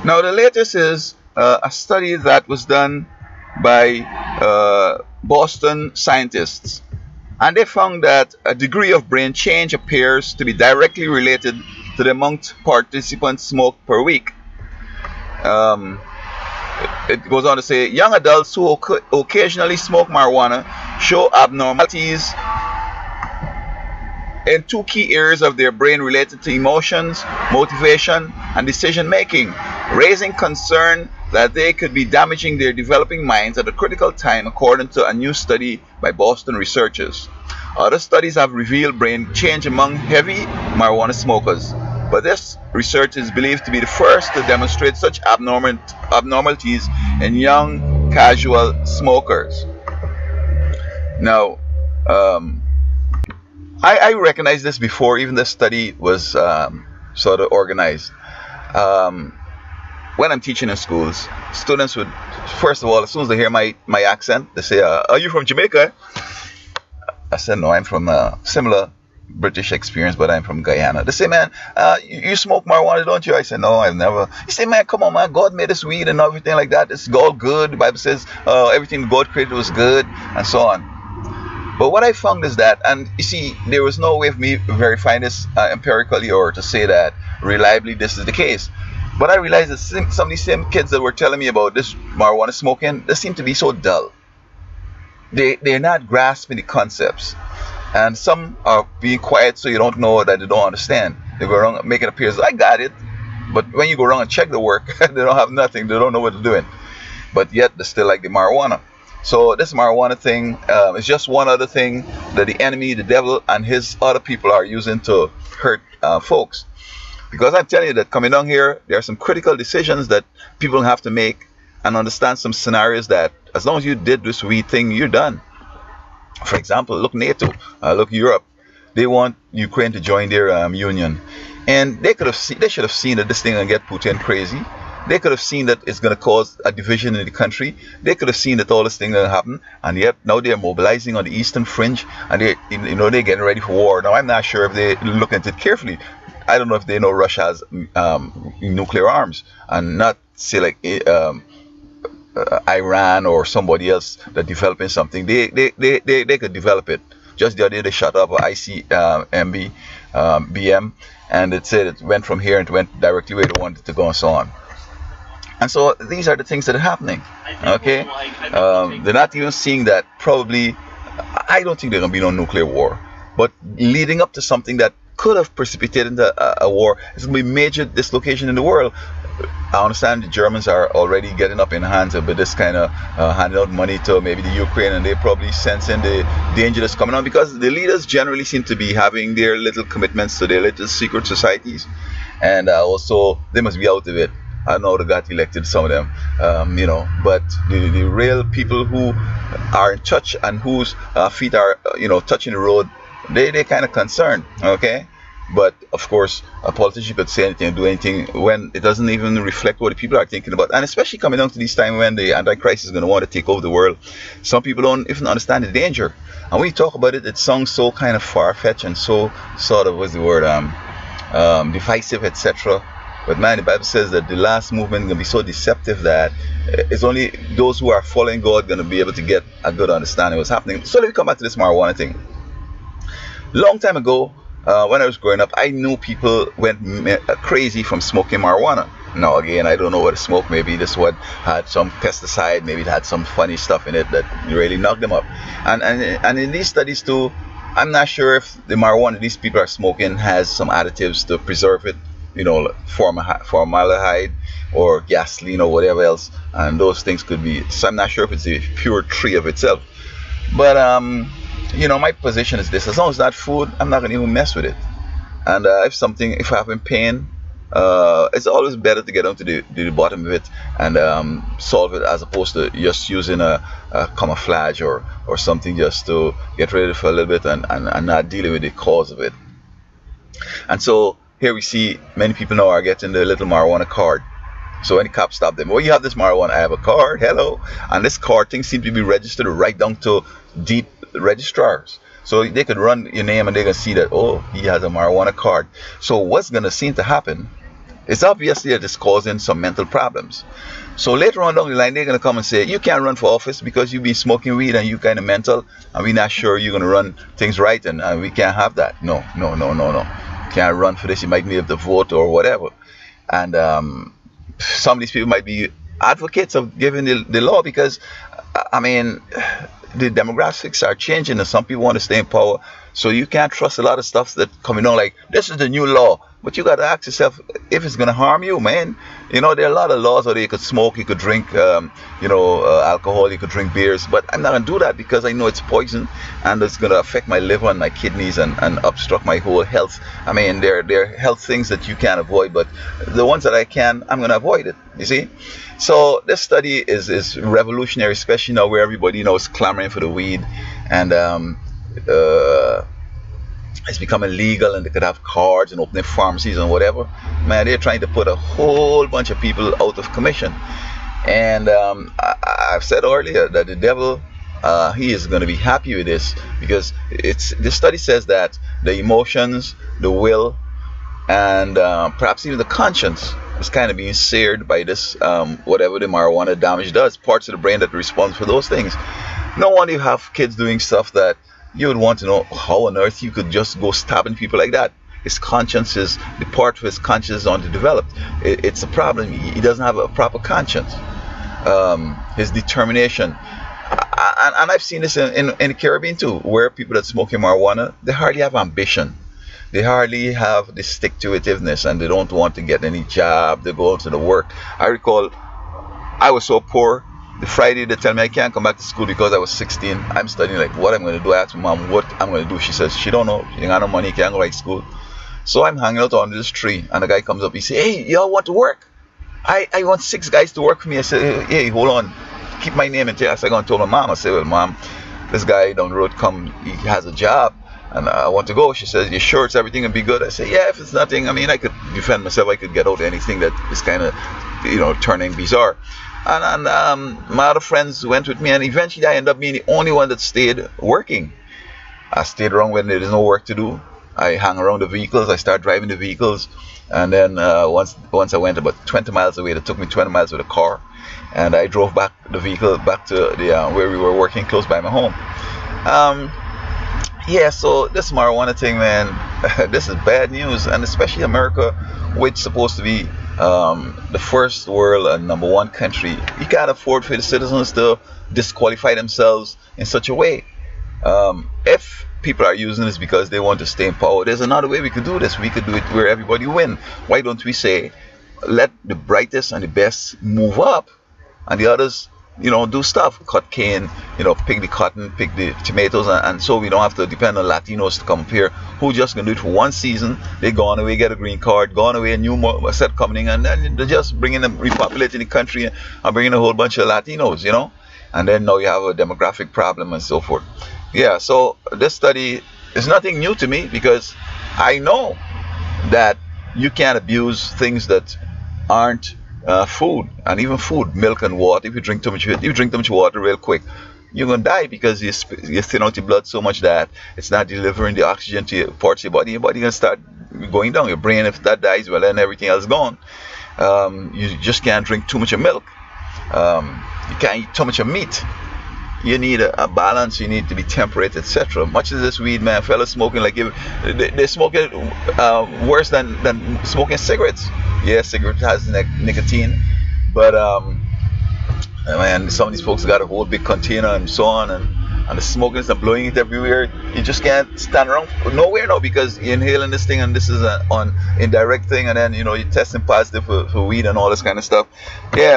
Now, the latest is a study that was done by Boston scientists, and they found that a degree of brain change appears to be directly related to the amount participants smoke per week. Um, it goes on to say young adults who occasionally smoke marijuana show abnormalities in two key areas of their brain related to emotions, motivation, and decision making, raising concern that they could be damaging their developing minds at a critical time, according to a new study by Boston researchers. Other studies have revealed brain change among heavy marijuana smokers, but this research is believed to be the first to demonstrate such abnormalities in young casual smokers. Now, I recognized this before even the study was sort of organized. Um, when I'm teaching in schools, students would, first of all, as soon as they hear my accent, they say, "Are you from Jamaica?" I said, "No, I'm from a similar British experience, but I'm from Guyana." They say, "Man, you smoke marijuana, don't you?" I said, "No, I've never." He said, "Man, come on, man. God made us weed and everything like that. It's all good. The Bible says everything God created was good, and so on." But what I found is that, and you see, there was no way of me verifying this empirically or to say that reliably this is the case. But I realized that some of these same kids that were telling me about this marijuana smoking, they seem to be so dull. They're not grasping the concepts. And some are being quiet so you don't know that they don't understand. They go around making it appear as I got it. But when you go around and check the work, they don't have nothing. They don't know what they're doing. But yet they still like the marijuana. So this marijuana thing is just one other thing that the enemy, the devil, and his other people are using to hurt folks. Because I'm telling you that coming down here, there are some critical decisions that people have to make and understand some scenarios that as long as you did this weed thing, you're done. For example, look NATO, look Europe. They want Ukraine to join their union, and they should have seen that this thing will get Putin crazy. They could have seen that it's going to cause a division in the country. They could have seen that all this thing will happen, and yet now they're mobilizing on the eastern fringe, and they're getting ready for war. Now I'm not sure if they look at it carefully. I don't know if they know Russia has nuclear arms, and not say like Iran or somebody else that developing something. They could develop it. Just the other day they shut up ICBM, BM, and it said it went from here and it went directly where they wanted it to go and so on. And so these are the things that are happening. Okay, they're not even seeing that probably. I don't think there's gonna be no nuclear war, but leading up to something that could have precipitated into a war, it's gonna be major dislocation in the world. I understand the Germans are already getting up in hands with this kind of handing out money to maybe the Ukraine, and they're probably sensing the danger that's coming on, because the leaders generally seem to be having their little commitments to their little secret societies, and also they must be out of it. I don't know how they got elected, some of them, but the real people who are in touch and whose feet are, touching the road, they kind of concerned, okay? But of course, a politician could say anything and do anything when it doesn't even reflect what the people are thinking about. And especially coming down to this time when the Antichrist is going to want to take over the world, some people don't even understand the danger. And when you talk about it, it sounds so kind of far-fetched and so sort of, what's the word, divisive, etc. But man, the Bible says that the last movement is going to be so deceptive that it's only those who are following God going to be able to get a good understanding of what's happening. So let me come back to this marijuana thing. Long time ago, when I was growing up, I knew people went crazy from smoking marijuana. Now again, I don't know what to smoke. Maybe this one had some pesticide, maybe it had some funny stuff in it that really knocked them up. And in these studies too, I'm not sure if the marijuana these people are smoking has some additives to preserve it, formaldehyde or gasoline or whatever else, and those things could be. So I'm not sure if it's a pure tree of itself. But my position is this: as long as it's not food, I'm not gonna even mess with it. And if I have been pain, it's always better to get down to the bottom of it and solve it, as opposed to just using a camouflage or something just to get rid of it for a little bit and not dealing with the cause of it. And so here we see many people now are getting the little marijuana card. So when the cops stop them, you have this marijuana, I have a card, hello. And this card thing seems to be registered right down to deep registrars. So they could run your name and they can see that, oh, he has a marijuana card. So what's going to seem to happen It's obviously that it's causing some mental problems. So later on down the line, they're going to come and say, you can't run for office because you've been smoking weed and you kind of mental, and we're not sure you're going to run things right, and we can't have that. No, no, no, no, no. You can't run for this. You might need the vote or whatever. And some of these people might be advocates of giving the law because, I mean, the demographics are changing and some people want to stay in power. So you can't trust a lot of stuff that coming on like, this is the new law. But you got to ask yourself if it's going to harm you, man. You know, there are a lot of laws where you could smoke, you could drink, alcohol, you could drink beers. But I'm not going to do that because I know it's poison and it's going to affect my liver and my kidneys and obstruct my whole health. I mean, there are health things that you can't avoid, but the ones that I can, I'm going to avoid it, you see. So this study is revolutionary, especially now where everybody, is clamoring for the weed. And it's becoming legal and they could have cards and opening pharmacies and whatever. Man, they're trying to put a whole bunch of people out of commission. And I've said earlier that the devil, he is going to be happy with this because this study says that the emotions, the will, and perhaps even the conscience is kind of being seared by this, whatever the marijuana damage does, parts of the brain that respond for those things. No wonder you have kids doing stuff that you would want to know how on earth you could just go stabbing people like that. His conscience is, the part of his conscience is underdeveloped. It's a problem. He doesn't have a proper conscience. His determination. And I've seen this in the Caribbean too, where people that smoke marijuana, they hardly have ambition. They hardly have the stick-to-itiveness and they don't want to get any job. They go to the work. I recall I was so poor. The Friday they tell me I can't come back to school because I was 16. I'm studying like what I'm going to do. I asked my mom what I'm going to do. She says she don't know. She ain't got no money. Can't go back to school. So I'm hanging out under this tree and the guy comes up. He says, hey, y'all want to work? I want 6 guys to work for me. I said, hey, hold on. Keep my name in there. I said, I'm going to tell my mom. I said, well, mom, this guy down the road he has a job and I want to go. She says, you sure it's everything and be good? I say, yeah, if it's nothing, I mean, I could defend myself. I could get out of anything that is kind of, turning bizarre. And my other friends went with me, and eventually I ended up being the only one that stayed working. I stayed around when there is no work to do. I hang around the vehicles. I start driving the vehicles, and then once I went about 20 miles away, it took me 20 miles with a car, and I drove the vehicle back to the where we were working, close by my home. Yeah, so this marijuana thing, man, this is bad news, and especially America, which is supposed to be the first world and number one country. You can't afford for the citizens to disqualify themselves in such a way. If people are using this because they want to stay in power, there's another way we could do this. We could do it where everybody win. Why don't we say, let the brightest and the best move up, and the others, do stuff, cut cane, pick the cotton, pick the tomatoes, and so we don't have to depend on Latinos to come up here who just gonna do it for one season. They gone away, get a green card, gone away, a new set coming, and then they're just bringing them, repopulating the country and bringing a whole bunch of Latinos, and then now you have a demographic problem and so forth. Yeah, so this study is nothing new to me because I know that you can't abuse things that aren't food, and even food, milk and water. If you drink too much water real quick, you're gonna die because you thin out your blood so much that it's not delivering the oxygen to your parts of your body. Your body gonna start going down. Your brain, if that dies, well, then everything else is gone. You just can't drink too much of milk. You can't eat too much of meat. You need a balance. You need to be temperate, etc. Much as this weed, man, fellas smoking like they smoke it worse than smoking cigarettes. Yeah, cigarette has nicotine, but man, some of these folks got a whole big container and so on, and the smoking is blowing it everywhere. You just can't stand around nowhere now because you're inhaling this thing, and this is an indirect thing, and then you're testing positive for weed and all this kind of stuff. Yeah.